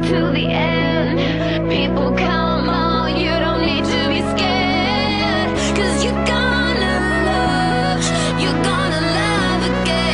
to the end. People come on, you don't need to be scared. Cause you're gonna love again.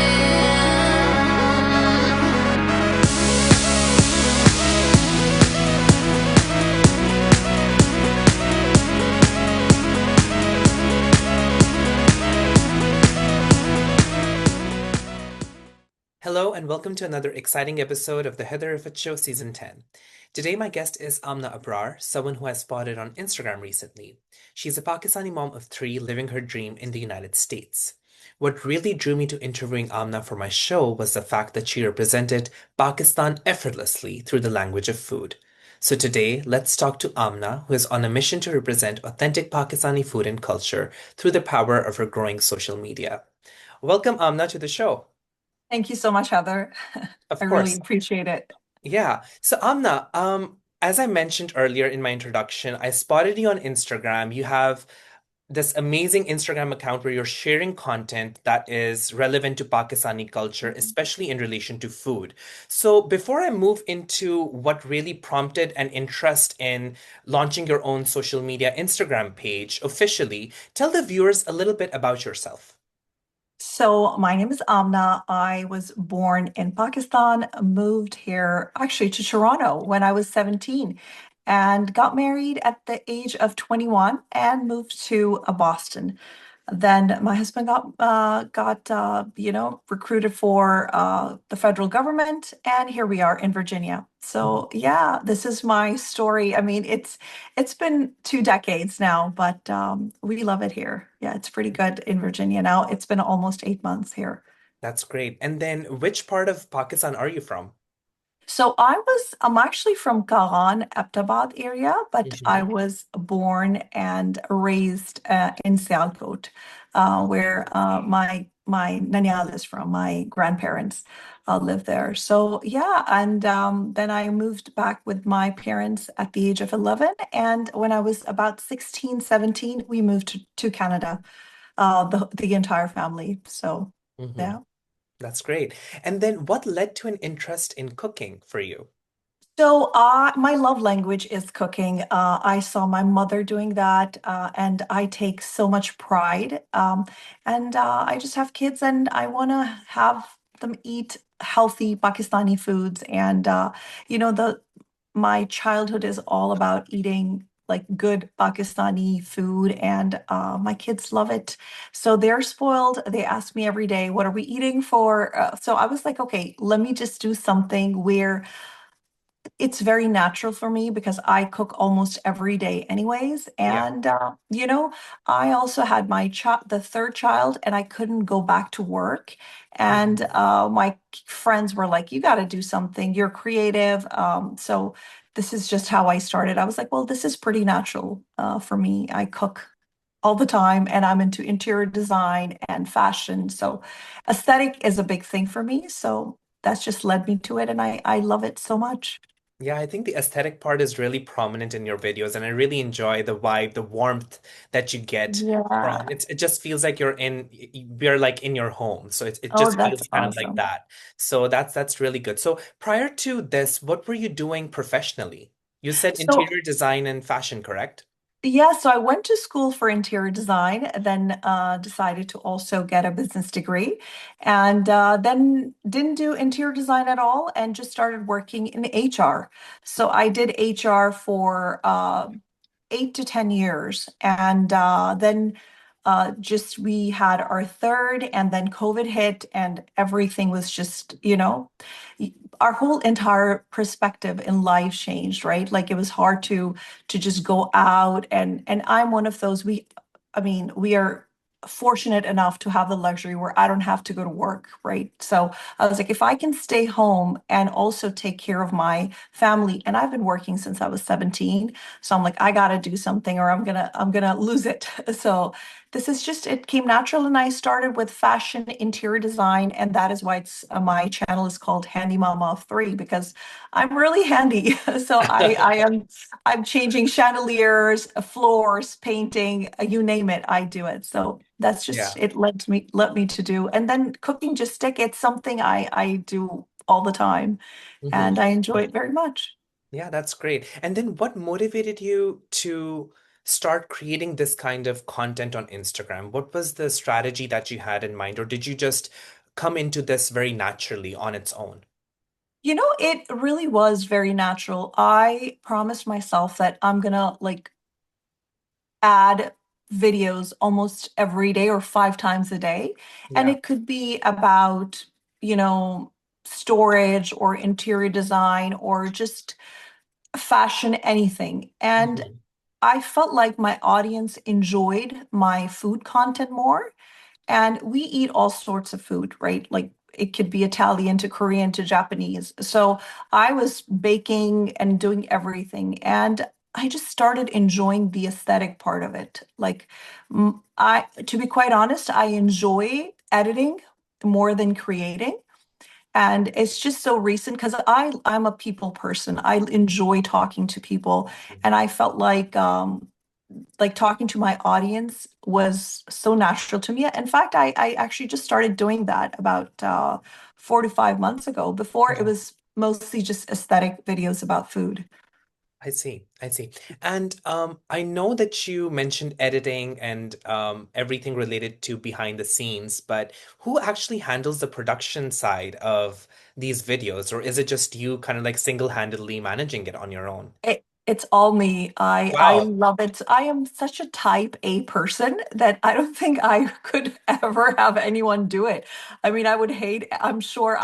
Hello and welcome to another exciting episode of the Heather Riffett Show Season 10. Today my guest is Amina Abrar, someone who I spotted on Instagram recently. She's a Pakistani mom of three living her dream in the United States. What really drew me to interviewing Amna for my show was the fact that she represented Pakistan effortlessly through the language of food. So today, let's talk to Amna, who is on a mission to represent authentic Pakistani food and culture through the power of her growing social media. Welcome, Amna, to the show. Thank you so much, Heather. Of I really course. appreciate it. Yeah. So Amna, as I mentioned earlier in my introduction, I spotted you on Instagram. You have this amazing Instagram account where you're sharing content that is relevant to Pakistani culture, especially in relation to food. So before I move into what really prompted an interest in launching your own social media Instagram page officially, tell the viewers a little bit about yourself. So, my name is Amna. I was born in Pakistan, moved here actually to Toronto when I was 17, and got married at the age of 21 and moved to Boston. Then my husband got recruited for the federal government, and here we are in Virginia. So yeah, this is my story. I mean, it's been 2 decades now, but we love it here. Yeah, it's pretty good in Virginia now. It's been almost 8 months here. That's great. And then which part of Pakistan are you from? I'm actually from Karan, Abtabad area, but I Mhm. was born and raised in Sialkot, where my Nanyal is from. My grandparents live there. So yeah, and then I moved back with my parents at the age of 11, and when I was about 16, 17, we moved to Canada, the entire family. So Mhm. yeah. That's great. And then what led to an interest in cooking for you? My love language is cooking. I saw my mother doing that, and I take so much pride. And I just have kids, and I want to have them eat healthy Pakistani foods. And the my childhood is all about eating like good Pakistani food, and my kids love it. So they're spoiled. They ask me every day, "What are we eating for?" So I was like, "Okay, let me just do something where." It's very natural for me because I cook almost every day anyways. Yeah. And I also had the third child, and I couldn't go back to work. And Mhm. my friends were like, "You got to do something. You're creative." So this is just how I started. I was like, "Well, this is pretty natural for me. I cook all the time, and I'm into interior design and fashion. So aesthetic is a big thing for me. So that's just led me to it, and I love it so much." Yeah, I think the aesthetic part is really prominent in your videos, and I really enjoy the vibe, the warmth that you get from Yeah. it just feels like we're like in your home. So it Oh, just that's feels kind of like awesome. that. So that's really good. So prior to this, what were you doing professionally? You said So, interior design and fashion, correct? yeah, so I went to school for interior design, then decided to also get a business degree, and then didn't do interior design at all and just started working in HR. So I did HR for 8 to 10 years. And then just we had our third, and then COVID hit, and everything was just, our whole entire perspective in life changed, right? Like it was hard to just go out, and I'm one of those I mean, we are fortunate enough to have the luxury where I don't have to go to work, right? So I was like, if I can stay home and also take care of my family, and I've been working since I was 17, so I'm like, I gotta do something or I'm gonna lose it. So this is just it came natural, and I started with fashion interior design, and that is why it's my channel is called Handy Mama of Three, because I'm really handy. So I'm changing chandeliers, floors, painting, you name it, I do it. So that's just Yeah. it led me to do. And then cooking it's something I do all the time, Mhm. and I enjoy it very much. Yeah, that's great. And then what motivated you to start creating this kind of content on Instagram? What was the strategy that you had in mind, or did you just come into this very naturally on its own? It really was very natural. I promised myself that I'm gonna like add videos almost every day or 5 times a day. And Yeah. it could be about, you know, storage or interior design or just fashion, anything. And Mhm. I felt like my audience enjoyed my food content more. And we eat all sorts of food, right? Like it could be Italian to Korean to Japanese. So I was baking and doing everything. And I just started enjoying the aesthetic part of it. Like to be quite honest, I enjoy editing more than creating. And it's just so recent because I'm a people person. I enjoy talking to people, and I felt like talking to my audience was so natural to me. In fact, I actually just started doing that about 4 to 5 months ago. Before it Yeah. was mostly just aesthetic videos about food. I see. I see. And I know that you mentioned editing and everything related to behind the scenes, but who actually handles the production side of these videos, or is it just you kind of like single-handedly managing it on your own? It's all me. I Wow. love it. I am such a type A person that I don't think I could ever have anyone do it. I mean, I would hate, I'm sure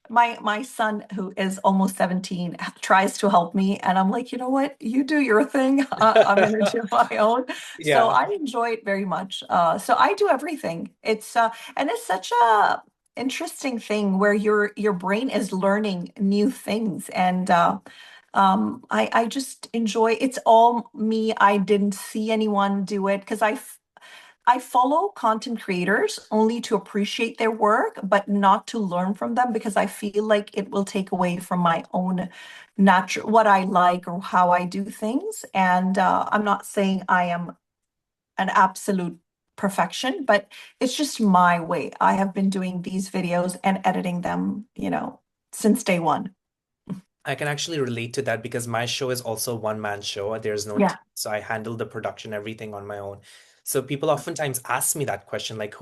my son who is almost 17 tries to help me and I'm like, you know what? You do your thing. I'm gonna do my own. So Yeah. I enjoy it very much. So I do everything. And it's such a interesting thing where your brain is learning new things and I just enjoy it's all me. I didn't see anyone do it because I follow content creators only to appreciate their work, but not to learn from them because I feel like it will take away from my own natural what I like or how I do things. And I'm not saying I am an absolute perfection, but it's just my way. I have been doing these videos and editing them, since day one. I can actually relate to that because my show is also a one-man show. There's no Yeah. team, so I handle the production, everything on my own. So people oftentimes ask me that question, like,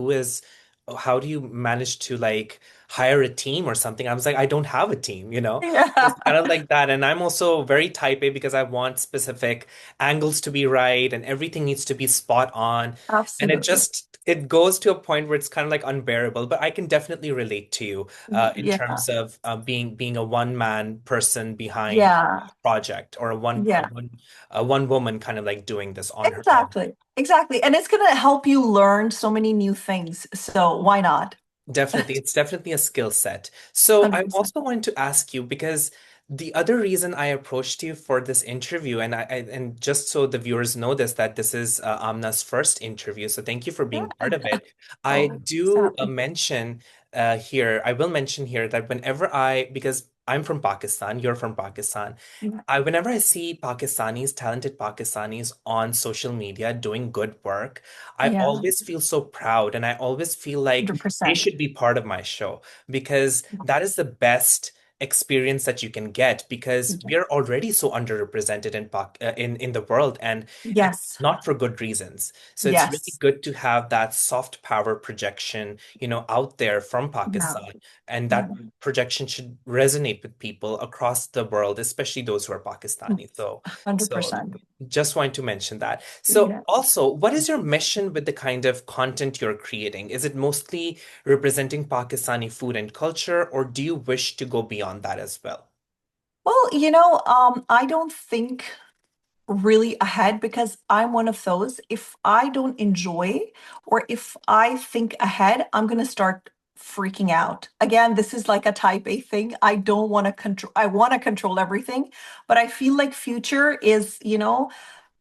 how do you manage to like hire a team or something? I was like, I don't have a team, you know? Yeah, It's kind of like that. And I'm also very type A because I want specific angles to be right and everything needs to be spot on. And absolutely. it goes to a point where it's kind of like unbearable, but I can definitely relate to you in Yeah. terms of being a one man person behind Yeah. a project or Yeah. a one woman kind of like doing this on her own. Exactly. Exactly. And it's going to help you learn so many new things. So why not? Definitely, it's definitely a skill set. So I 100%. also want to ask you because the other reason I approached you for this interview, and just so the viewers know this, that this is Amna's first interview, so thank you for Yeah. being part of it. I Oh, so do happy. I will mention here that because I'm from Pakistan, you're from Pakistan, Yeah. whenever I see talented Pakistanis on social media doing good work, I Yeah. always feel so proud and I always feel like they 100%. should be part of my show because that is the best experience that you can get because we are already so underrepresented in the world and it's Yes. not for good reasons. So it's really Yes. good to have that soft power projection, out there from Yeah. Pakistan, and Yeah. that projection should resonate with people across the world, especially those who are Pakistani. So 100%. just want to mention that. So Yeah. also, what is your mission with the kind of content you're creating? Is it mostly representing Pakistani food and culture, or do you wish to go beyond that as well? Well, I don't think really ahead because I'm one of those. If I don't enjoy or if I think ahead, I'm going to start freaking out. Again, this is like a type A thing. I don't want to control, I want to control everything, but I feel like future is,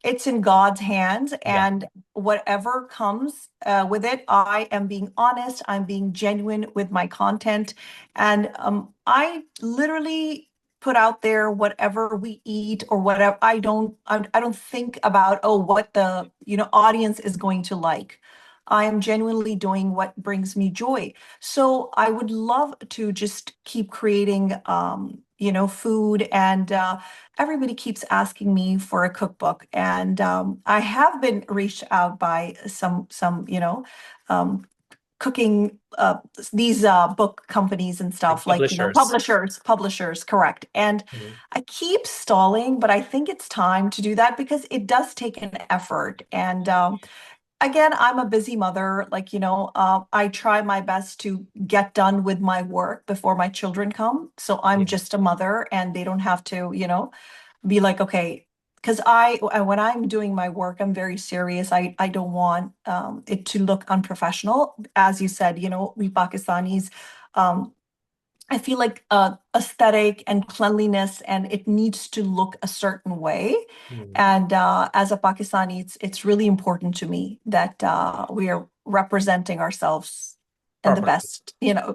it's in God's hands, Yeah. and whatever comes with it, I am being honest, I'm being genuine with my content, and I literally put out there whatever we eat or whatever. I don't think about what the audience is going to like. I am genuinely doing what brings me joy. So I would love to just keep creating food, and everybody keeps asking me for a cookbook, and I have been reached out by some um, cooking these book companies and Like stuff, like publishers. publishers, correct. And Mhm. I keep stalling, but I think it's time to do that because it does take an effort. And again, I'm a busy mother. Like, I try my best to get done with my work before my children come. So I'm Yeah. just a mother and they don't have to, be like, okay, because when I'm doing my work, I'm very serious. I don't want it to look unprofessional. As you said, we Pakistanis, um, I feel like aesthetic and cleanliness, and it needs to look a certain way. Mm. And as a Pakistani, it's really important to me that we are representing ourselves in the Properly. best,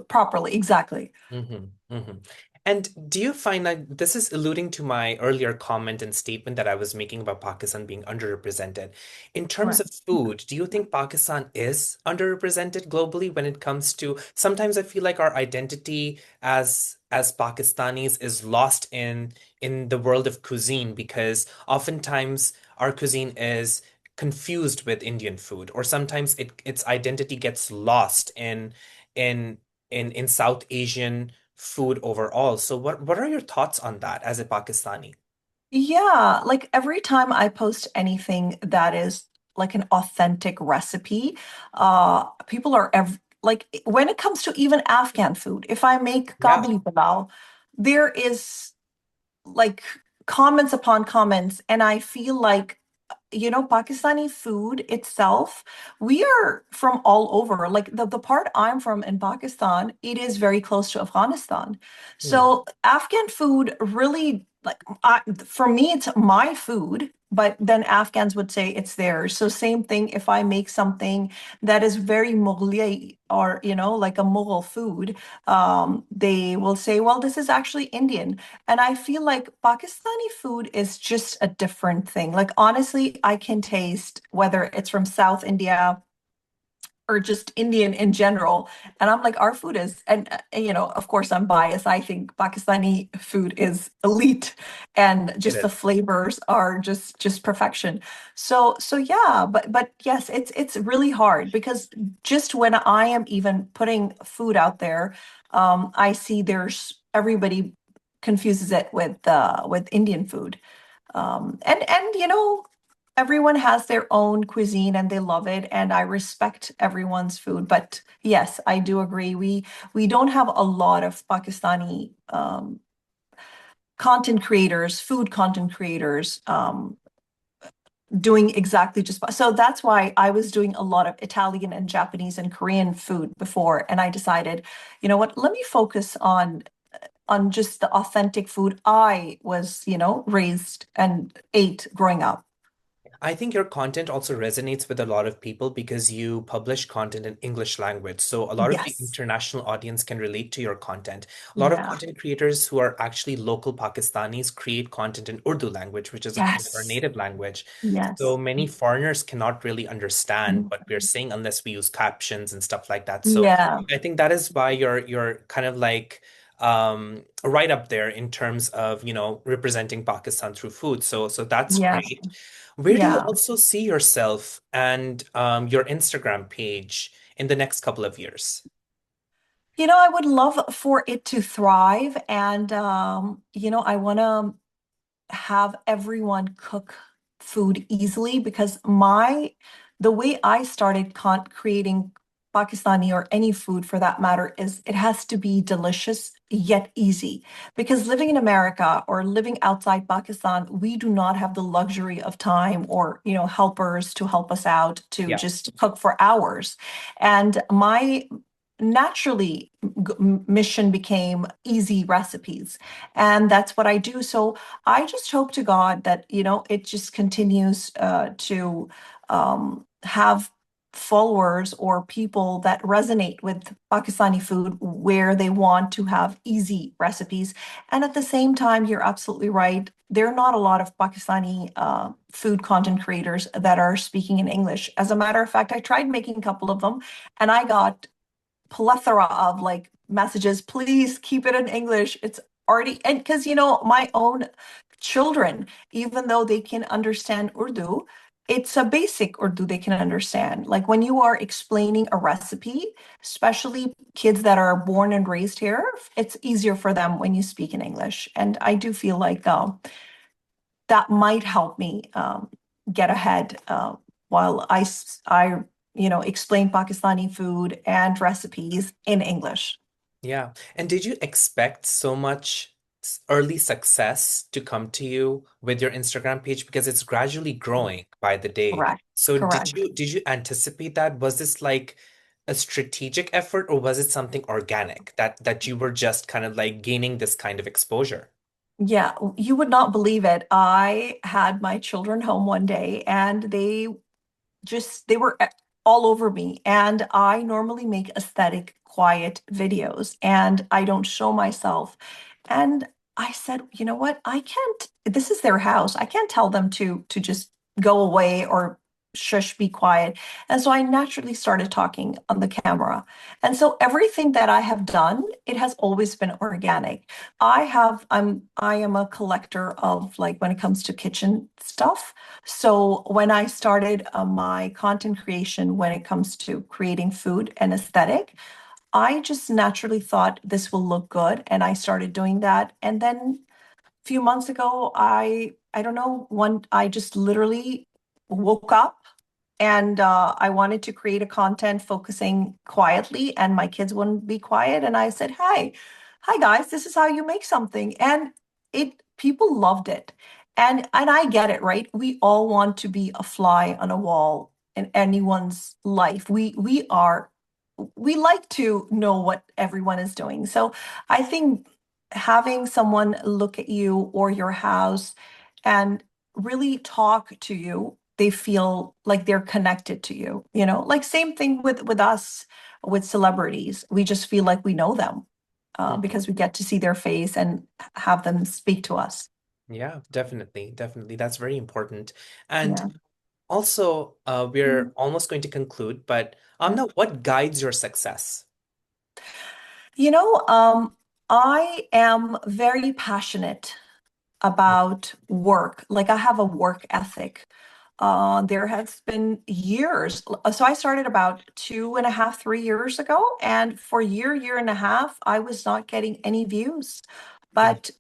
properly. Exactly. Hmm. Hmm. And do you find that this is alluding to my earlier comment and statement that I was making about Pakistan being underrepresented? In terms Correct. of food, do you think Pakistan is underrepresented globally when it comes to sometimes I feel like our identity as Pakistanis is lost in the world of cuisine because oftentimes our cuisine is confused with Indian food, or sometimes its identity gets lost in in South Asian food overall. So what are your thoughts on that as a Pakistani? Yeah, like every time I post anything that is like an authentic recipe, people are like when it comes to even Afghan food, if I make Yeah. kabuli pulao, there is like comments upon comments, and I feel like Pakistani food itself, we are from all over. Like the part I'm from in Pakistan, it is very close to Afghanistan. Hmm. So Afghan food really, like, for me, it's my food, but then Afghans would say it's theirs. So same thing if I make something that is very Mughal or, like a Mughal food, they will say, well, this is actually Indian. And I feel like Pakistani food is just a different thing. Like, honestly, I can taste whether it's from South India or just Indian in general. And I'm like, our food is, and of course, I'm biased. I think Pakistani food is elite, and It just the is. flavors are just perfection. So yeah, but yes, it's really hard because just when I am even putting food out there, I see there's everybody confuses it with Indian food. And everyone has their own cuisine and they love it, and I respect everyone's food. But yes, I do agree. We don't have a lot of Pakistani content creators, food content creators, doing exactly just so that's why I was doing a lot of Italian and Japanese and Korean food before, and I decided, you know what, let me focus on just the authentic food I was, raised and ate growing up. I think your content also resonates with a lot of people because you publish content in English language. So a lot of the Yes. international audience can relate to your content. A lot of Yeah. content creators who are actually local Pakistanis create content in Urdu language, which is of course our Yes. native language. So Yes. many foreigners cannot really understand Mhm. what we're saying unless we use captions and stuff like that. So Yeah. I think that is why you're kind of like right up there in terms of, representing Pakistan through food. So that's Yeah. great. Where do you Yeah. also see yourself and your Instagram page in the next couple of years? I would love for it to thrive, and I want to have everyone cook food easily because the way I started creating Pakistani or any food for that matter is it has to be delicious yet easy. Because living in America or living outside Pakistan, we do not have the luxury of time or, helpers to help us out to Yeah. just cook for hours. And my naturally mission became easy recipes. And that's what I do. So I just hope to God that, it just continues to have followers or people that resonate with Pakistani food where they want to have easy recipes. And at the same time, you're absolutely right. There are not a lot of Pakistani food content creators that are speaking in English. As a matter of fact, I tried making a couple of them and I got plethora of like messages, please keep it in English. It's already, and because my own children, even though they can understand Urdu, it's a basic Urdu they can understand. Like when you are explaining a recipe, especially kids that are born and raised here, it's easier for them when you speak in English. And I do feel like that might help me get ahead while explain Pakistani food and recipes in English. Yeah. And did you expect so much early success to come to you with your Instagram page because it's gradually growing by the day? Correct. So Correct. did you anticipate that? Was this like a strategic effort or was it something organic that you were just kind of like gaining this kind of exposure? Yeah, you would not believe it. I had my children home one day and they were all over me. And I normally make aesthetic, quiet videos and I don't show myself. And I said, you know what? I can't, this is their house. I can't tell them to just go away or shush, be quiet. And so I naturally started talking on the camera. And so everything that I have done, it has always been organic. I am a collector of like when it comes to kitchen stuff. So when I started my content creation, when it comes to creating food and aesthetic, I just naturally thought this will look good, and I started doing that. And then a few months ago, I don't know, one I just literally woke up and I wanted to create a content focusing quietly, and my kids wouldn't be quiet. And I said, hi guys, this is how you make something. And people loved it. And I get it, right? We all want to be a fly on a wall in anyone's life. We like to know what everyone is doing. So I think having someone look at you or your house and really talk to you, they feel like they're connected to you, like same thing with us, with celebrities. We just feel like we know them Mhm. because we get to see their face and have them speak to us. Yeah, definitely, definitely. That's very important. And Yeah. also, we're Mhm. almost going to conclude, but Yeah. Amna, what guides your success? You know, I am very passionate about work. Like I have a work ethic. There has been years. So I started about 2.5, 3 years ago, and for a year and a half, I was not getting any views. Mm. But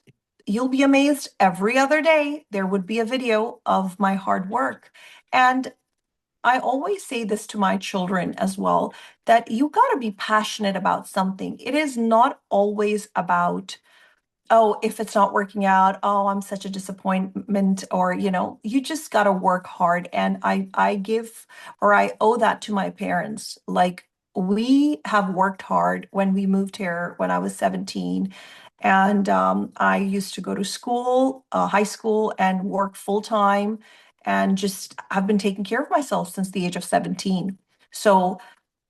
you'll be amazed, every other day there would be a video of my hard work. And I always say this to my children as well, that you got to be passionate about something. It is not always about, oh, if it's not working out, oh, I'm such a disappointment, or, you just got to work hard. And I give, or I owe that to my parents. Like we have worked hard when we moved here when I was 17. And I used to go to school, high school, and work full time, and just have been taking care of myself since the age of 17. So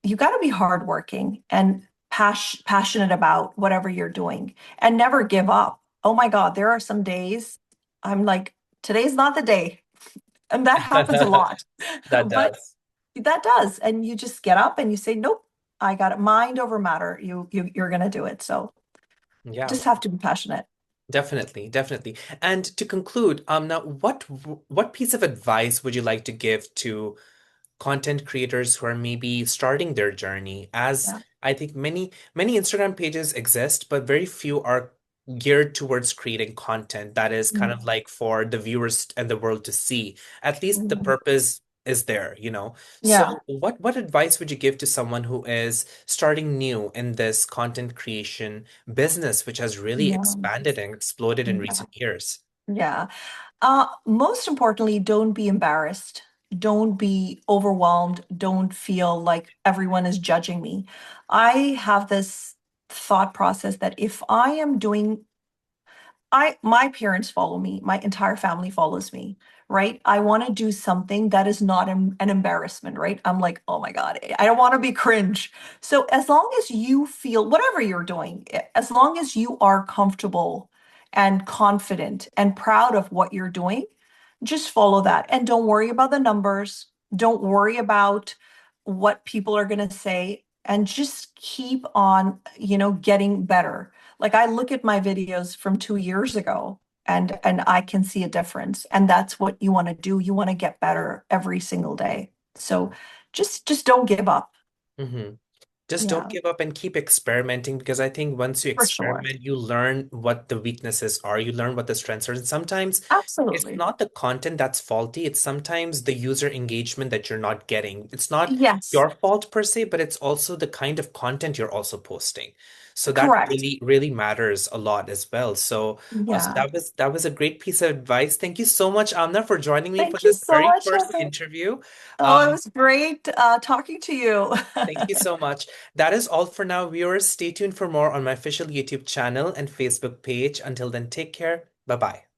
you got to be hardworking and passionate about whatever you're doing and never give up. Oh my God, there are some days I'm like, today's not the day. And that happens a lot. That But does. that does. And you just get up and you say, nope, I got it. Mind over matter. You're gonna do it. So Yeah. just have to be passionate. Definitely, definitely. And to conclude, now what piece of advice would you like to give to content creators who are maybe starting their journey? As Yeah. I think many Instagram pages exist, but very few are geared towards creating content that is kind of Mhm. like for the viewers and the world to see. At least the Mhm. purpose is there, you know. Yeah. So what advice would you give to someone who is starting new in this content creation business, which has really Yeah. expanded and exploded in Yeah. recent years? Yeah. Most importantly, don't be embarrassed. Don't be overwhelmed. Don't feel like everyone is judging me. I have this thought process that if I am doing my parents follow me, my entire family follows me, right? I want to do something that is not an embarrassment, right? I'm like, oh my God, I don't want to be cringe. So as long as you feel whatever you're doing, as long as you are comfortable and confident and proud of what you're doing, just follow that and don't worry about the numbers. Don't worry about what people are going to say. and just keep on, getting better. Like I look at my videos from 2 years ago and I can see a difference. And that's what you want to do. You want to get better every single day. So just don't give up. Hmm. Just don't Yeah, give up and keep experimenting, because I think once you for sure. experiment, you learn what the weaknesses are, you learn what the strengths are. And sometimes it's Absolutely. not the content that's faulty, it's sometimes the user engagement that you're not getting. It's not Yes, your fault per se, but it's also the kind of content you're also posting. So that correct. really, really matters a lot as well. So Yeah. that was a great piece of advice. Thank you so much, Amna, for joining me for Thank you this so very much, first Heather. interview. Oh, it Um, was great talking to you. Thank you so much. That is all for now, viewers. Stay tuned for more on my official YouTube channel and Facebook page. Until then, take care. Bye bye.